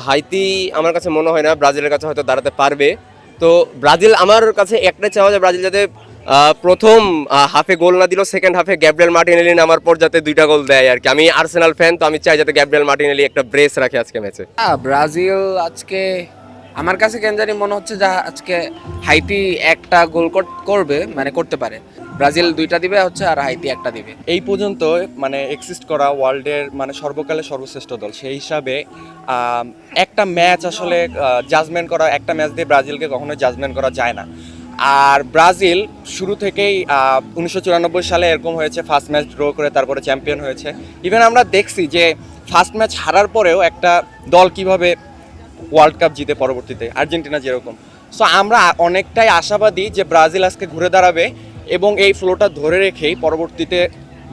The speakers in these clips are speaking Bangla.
হাইতি আমার কাছে মনে হয় না ব্রাজিলের কাছে হয়তো দাঁড়াতে পারবে। তো ব্রাজিল আমার কাছে একটাই চাওয়া যে ব্রাজিল যাতে প্রথম হাফে গোল না দিল, সেকেন্ড হাফে গ্যাব্রিয়েল মার্টিনেলি নামার পর যাতে 2টা গোল দেয় আর কি। আমি আর্সেনাল ফ্যান, তো আমি চাই যাতে গ্যাব্রিয়েল মার্টিনেলি একটা ব্রেস রাখে আজকে ম্যাচে। ব্রাজিল আজকে আমার কাছে কেন জানি মনে হচ্ছে যে আজকে হাইতি একটা গোল করবে, মানে করতে পারে। ব্রাজিল 2টা দিবে হচ্ছে আর হাইতি একটা দিবে। এই পর্যন্ত মানে এক্সিস্ট করা ওয়ার্ল্ডের মানে সর্বকালের সর্বশ্রেষ্ঠ দল, সেই হিসাবে একটা ম্যাচ আসলে জাজমেন্ট করা, একটা ম্যাচ দিয়ে ব্রাজিলকে কখনোই জাজমেন্ট করা যায় না। আর ব্রাজিল শুরু থেকেই 1994 সালে এরকম হয়েছে, ফার্স্ট ম্যাচ ড্র করে তারপরে চ্যাম্পিয়ন হয়েছে। ইভেন আমরা দেখছি যে ফার্স্ট ম্যাচ হারার পরেও একটা দল কিভাবে ওয়ার্ল্ড কাপ জিতে পরবর্তীতে, আর্জেন্টিনা যেরকম। সো আমরা অনেকটাই আশাবাদী যে ব্রাজিল আজকে ঘুরে দাঁড়াবে এবং এই ফ্লোটা ধরে রেখেই পরবর্তীতে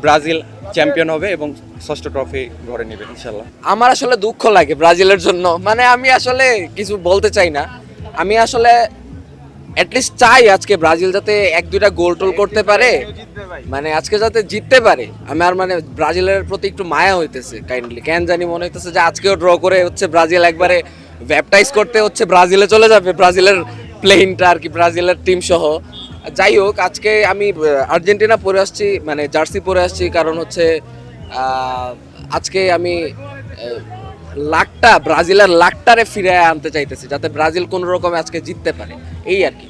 ব্রাজিল চ্যাম্পিয়ন হবে এবং ষষ্ঠ ট্রফি ঘরে নেবে ইনশাল্লাহ। আমার আসলে দুঃখ লাগে ব্রাজিলের জন্য, মানে আমি আসলে কিছু বলতে চাই না। আমি আসলে অ্যাটলিস্ট চাই আজকে ব্রাজিল যাতে 1-2টা গোল টোল করতে পারে, মানে আজকে যাতে জিততে পারে। আমার মানে ব্রাজিলের প্রতি একটু মায়া হইতেছে কাইন্ডলি, কেন জানি মনে হইতেছে যে আজকেও ড্র করে হচ্ছে ব্রাজিল একবারে ব্যাপটাইজ করতে হচ্ছে ব্রাজিলে চলে যাবে, ব্রাজিলের প্লেনটা আর কি, ব্রাজিলের টিম সহ। যাই হোক, আজকে আমি আর্জেন্টিনা পরে আসছি, মানে জার্সি পরে আসছি, কারণ হচ্ছে আজকে আমি লাখটা ব্রাজিলের লাখটারে ফিরে আনতে চাইতেছি, যাতে ব্রাজিল কোনো রকমে আজকে জিততে পারে, এই আর কি।